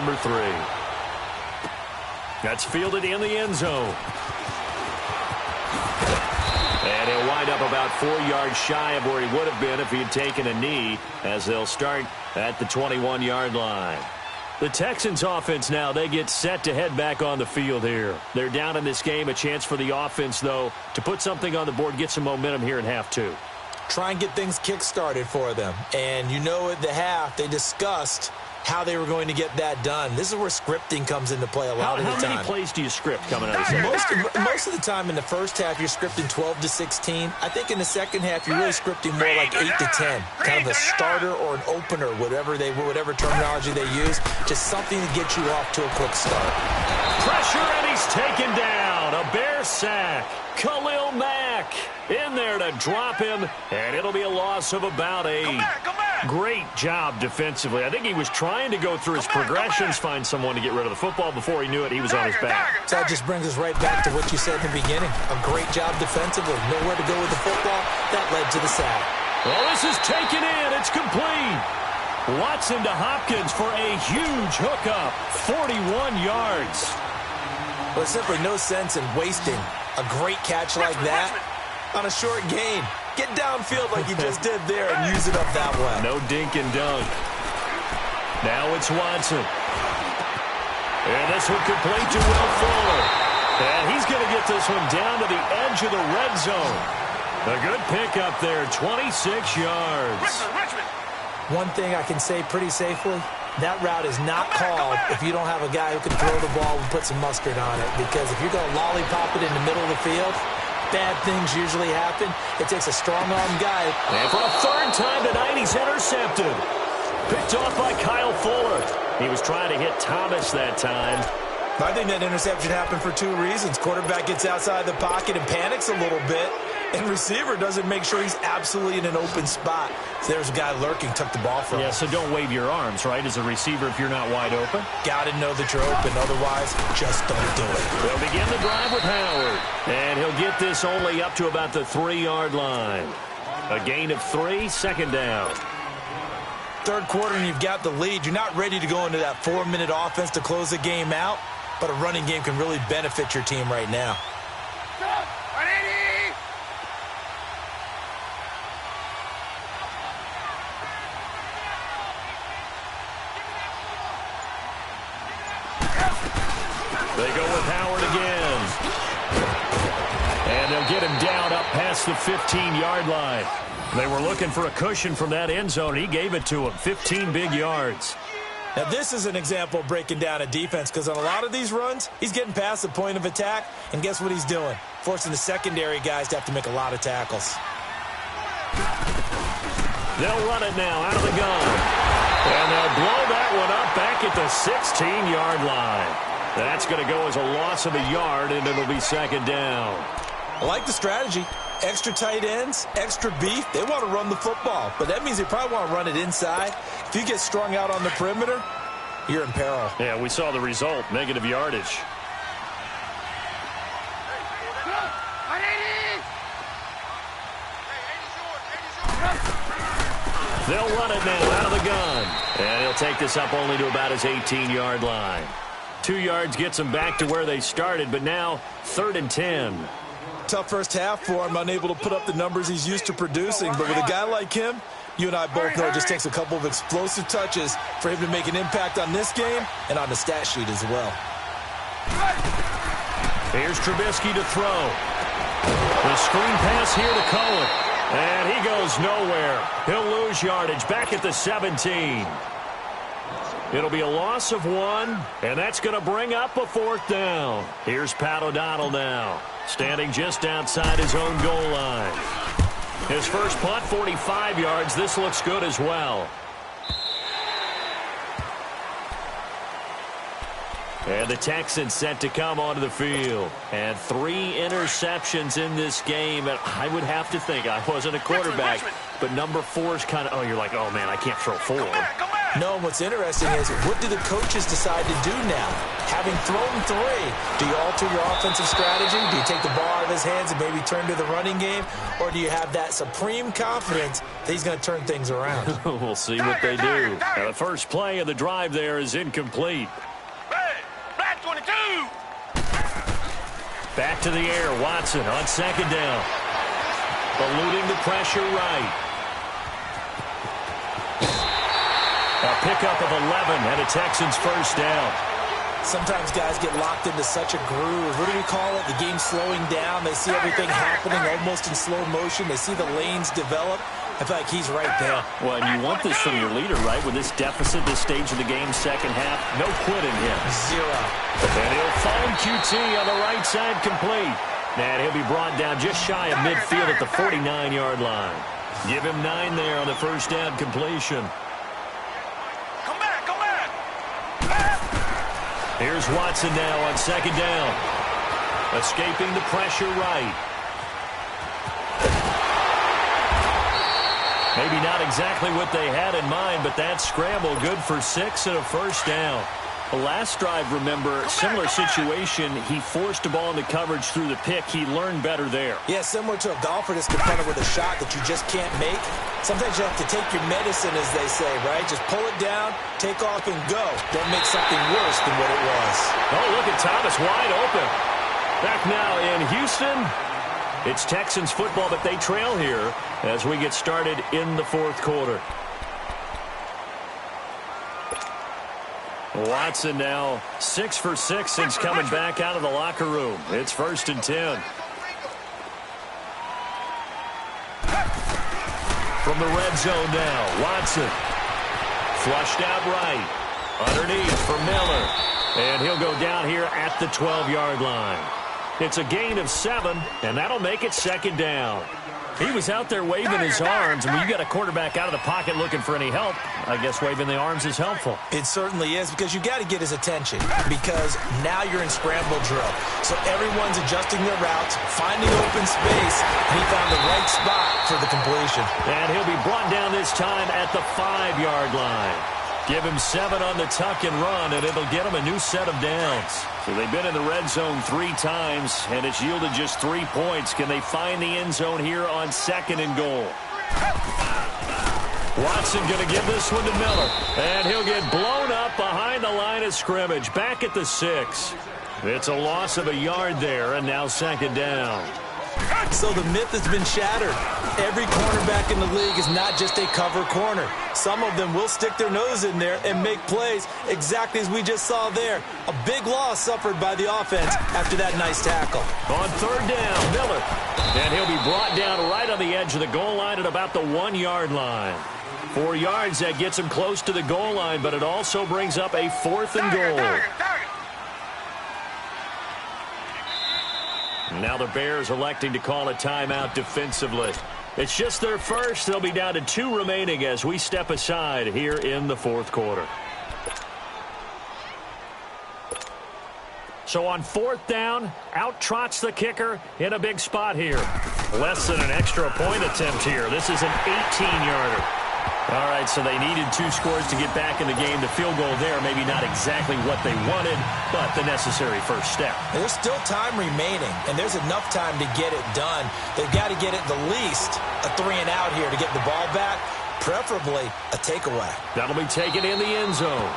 number 3. That's fielded in the end zone. And he'll wind up about 4 yards shy of where he would have been if he had taken a knee, as they'll start at the 21-yard line. The Texans offense now, they get set to head back on the field here. They're down in this game. A chance for the offense, though, to put something on the board, get some momentum here in half 2. Try and get things kick-started for them. And you know at the half, they discussed how they were going to get that done. This is where scripting comes into play a lot of the time. How many plays do you script coming out of the second? Most of the time in the first half, you're scripting 12 to 16. I think in the second half, you're really scripting more like 8 to 10. Kind of a starter or an opener, whatever terminology they use. Just something to get you off to a quick start. Pressure, and he's taken down. A Bear sack. Khalil Mack in there to drop him, and it'll be a loss of about 8. Great job defensively. I think he was trying to go through his progressions, find someone to get rid of the football. Before he knew it, he was on his back. So that just brings us right back to what you said in the beginning. A great job defensively. Nowhere to go with the football. That led to the sack. Well, this is taken in. It's complete. Watson to Hopkins for a huge hookup. 41 yards. Well, there's simply no sense in wasting a great catch like that on a short gain. Get downfield like you just did there and use it up that way. No dink and dunk. Now it's Watson. And this one complete to Will Fuller. And he's going to get this one down to the edge of the red zone. A good pickup there, 26 yards. One thing I can say pretty safely, that route is not called if you don't have a guy who can throw the ball and put some mustard on it. Because if you're going to lollipop it in the middle of the field, bad things usually happen. It takes a strong-arm guy. And for a third time tonight, he's intercepted. Picked off by Kyle Fuller. He was trying to hit Thomas that time. I think that interception happened for 2 reasons. Quarterback gets outside the pocket and panics a little bit. And receiver doesn't make sure he's absolutely in an open spot. So there's a guy lurking, took the ball from him. Yeah, so don't wave your arms, right, as a receiver if you're not wide open. Got to know that you're open. Otherwise, just don't do it. They'll begin the drive with Howard. And he'll get this only up to about the 3-yard line. A gain of 3, second down. Third quarter and you've got the lead. You're not ready to go into that 4-minute offense to close the game out. But a running game can really benefit your team right now. They go with Howard again. And they'll get him down up past the 15-yard line. They were looking for a cushion from that end zone. He gave it to him. 15 big yards. Now, this is an example of breaking down a defense because on a lot of these runs, he's getting past the point of attack, and guess what he's doing? Forcing the secondary guys to have to make a lot of tackles. They'll run it now out of the gun. And they'll blow that one up back at the 16-yard line. That's going to go as a loss of a yard, and it'll be second down. I like the strategy. Extra tight ends, extra beef. They want to run the football, but that means they probably want to run it inside. If you get strung out on the perimeter, you're in peril. Yeah, we saw the result, negative yardage. They'll run it now out of the gun. And he'll take this up only to about his 18-yard line. 2 yards gets him back to where they started, but now 3rd and 10. Tough first half for him, unable to put up the numbers he's used to producing. But with a guy like him, you and I both know it just takes a couple of explosive touches for him to make an impact on this game and on the stat sheet as well. Here's Trubisky to throw. The screen pass here to Cohen. And he goes nowhere. He'll lose yardage back at the 17. It'll be a loss of 1, and that's going to bring up a 4th down. Here's Pat O'Donnell now, standing just outside his own goal line. His first punt, 45 yards. This looks good as well. And the Texans set to come onto the field. And 3 interceptions in this game. And I would have to think, I wasn't a quarterback, but number 4 is kind of, oh, you're like, oh, man, I can't throw 4. No, and what's interesting is, what do the coaches decide to do now? Having thrown 3, do you alter your offensive strategy? Do you take the ball out of his hands and maybe turn to the running game? Or do you have that supreme confidence that he's going to turn things around? We'll see what they do. Now, the first play of the drive there is incomplete. Black 22! Back to the air, Watson on second down. Eluding the pressure right. A pickup of 11 and a Texans first down. Sometimes guys get locked into such a groove. What do we call it? The game slowing down. They see everything happening almost in slow motion. They see the lanes develop. I feel like he's right there. Well, and you want this from your leader, right? With this deficit, this stage of the game, second half, no quitting him. 0. And he'll find QT on the right side complete. And he'll be brought down just shy of midfield at the 49-yard line. Give him 9 there on the first down completion. Come back, come back! Here's Watson now on second down. Escaping the pressure right. Maybe not exactly what they had in mind, but that scramble good for 6 and a first down. The last drive, remember, similar situation. He forced a ball into coverage through the pick. He learned better there. Yeah, similar to a golfer that's confronted with a shot that you just can't make. Sometimes you have to take your medicine, as they say, right? Just pull it down, take off, and go. Don't make something worse than what it was. Oh, look at Thomas wide open. Back now in Houston. It's Texans football, but they trail here as we get started in the fourth quarter. Watson now 6 for 6 since coming back out of the locker room. It's 1st and 10. From the red zone now, Watson. Flushed out right. Underneath for Miller. And he'll go down here at the 12-yard line. It's a gain of 7, and that'll make it second down. He was out there waving his arms, and when you got a quarterback out of the pocket looking for any help, I guess waving the arms is helpful. It certainly is, because you got to get his attention, because now you're in scramble drill. So everyone's adjusting their routes, finding open space, and he found the right spot for the completion. And he'll be brought down this time at the 5-yard line. Give him 7 on the tuck and run, and it'll get him a new set of downs. So they've been in the red zone 3 times, and it's yielded just 3 points. Can they find the end zone here on 2nd and goal? Watson going to give this one to Miller, and he'll get blown up behind the line of scrimmage, back at the 6. It's a loss of a yard there, and now second down. So the myth has been shattered. Every cornerback in the league is not just a cover corner. Some of them will stick their nose in there and make plays exactly as we just saw there. A big loss suffered by the offense after that nice tackle. On 3rd down, Miller. And he'll be brought down right on the edge of the goal line at about the 1-yard line. 4 yards, that gets him close to the goal line, but it also brings up a 4th and goal. Now the Bears electing to call a timeout defensively. It's just their first. They'll be down to 2 remaining as we step aside here in the fourth quarter. So on 4th down, out trots the kicker in a big spot here. Less than an extra point attempt here. This is an 18-yarder. All right, so they needed 2 scores to get back in the game. The field goal there, maybe not exactly what they wanted, but the necessary first step. There's still time remaining, and there's enough time to get it done. They've got to get it the least a 3-and-out here to get the ball back, preferably a takeaway. That'll be taken in the end zone.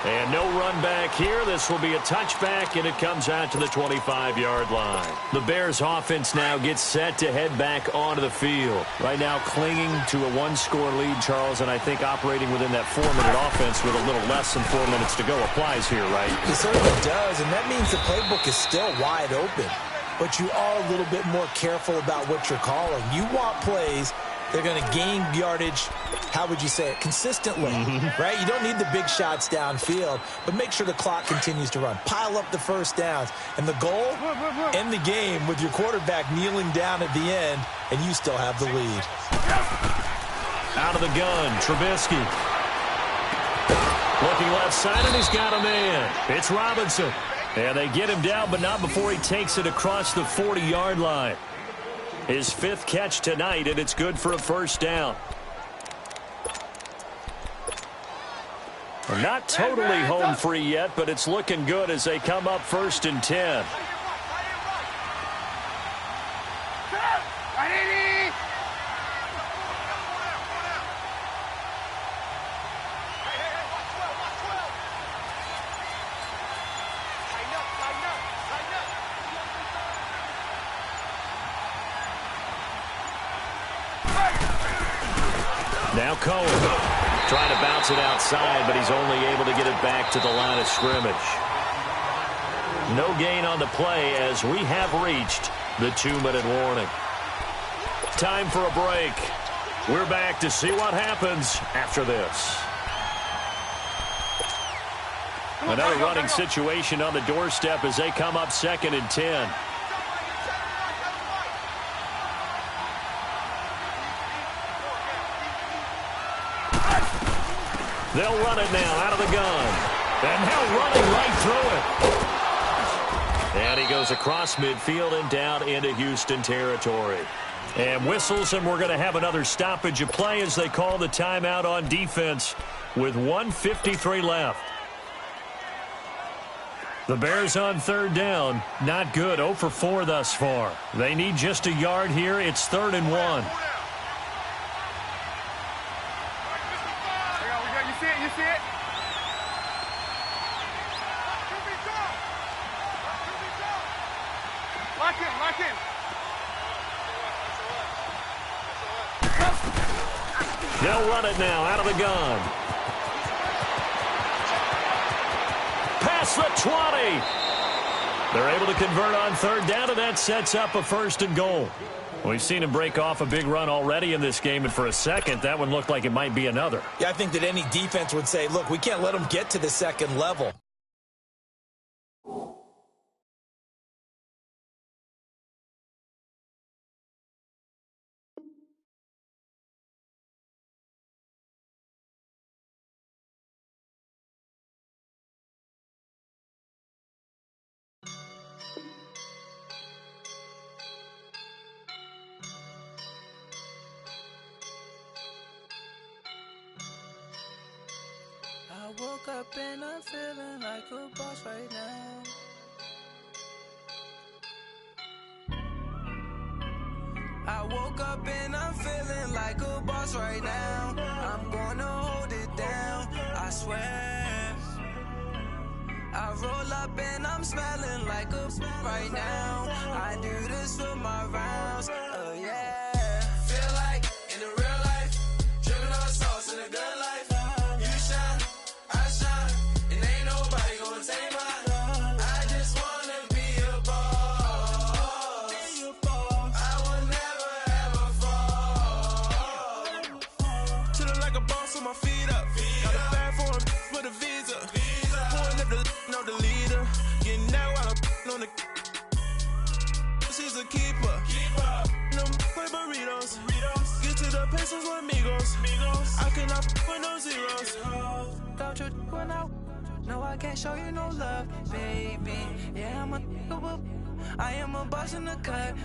And no run back here. This will be a touchback, and it comes out to the 25-yard line. The Bears offense now gets set to head back onto the field. Right now clinging to a 1-score lead, Charles, and I think operating within that 4-minute offense with a little less than 4 minutes to go applies here, right? It certainly does, and that means the playbook is still wide open. But you are a little bit more careful about what you're calling. You want plays they're going to gain yardage, how would you say it, consistently, right? You don't need the big shots downfield, but make sure the clock continues to run. Pile up the first downs. And the goal, end the game with your quarterback kneeling down at the end, and you still have the lead. Out of the gun, Trubisky. Looking left side, and he's got a man. It's Robinson. And they get him down, but not before he takes it across the 40-yard line. His 5th catch tonight, and it's good for a first down. Not totally home free yet, but it's looking good as they come up 1st and 10. Now Cohen trying to bounce it outside, but he's only able to get it back to the line of scrimmage. No gain on the play as we have reached the 2-minute warning. Time for a break. We're back to see what happens after this. Another running situation on the doorstep as they come up 2nd and 10. They'll run it now out of the gun. And now running right through it. And he goes across midfield and down into Houston territory. And whistles, and we're going to have another stoppage of play as they call the timeout on defense with 1:53 left. The Bears on 3rd down. Not good. 0 for 4 thus far. They need just a yard here. It's 3rd and 1. You see it? Lock in. They'll run it now out of the gun. Past the 20. They're able to convert on 3rd down, and that sets up a 1st and goal. We've seen him break off a big run already in this game, and for a second, that one looked like it might be another. Yeah, I think that any defense would say, look, we can't let them get to the 2nd level. I woke up and I'm feeling like a boss right now. I woke up and I'm feeling like a boss right now. I'm gonna hold it down, I swear. I roll up and I'm smelling like a right now. I do this for my rounds, yeah. Feel like in the real life, dripping on sauce in a good life. You shine, I shine, and ain't nobody gonna take mine. I just wanna be a boss. I will never ever fall. Chillin' like a boss with my feet up. Got a bag for him with a visa. Pulling up the leader. Getting that while I'm on the. She's a keeper. No play burritos. Get to the pesos with amigos. I cannot with no zeros. Don't you run out? No, I can't show you no love, baby. Yeah, I am a boss in the cut.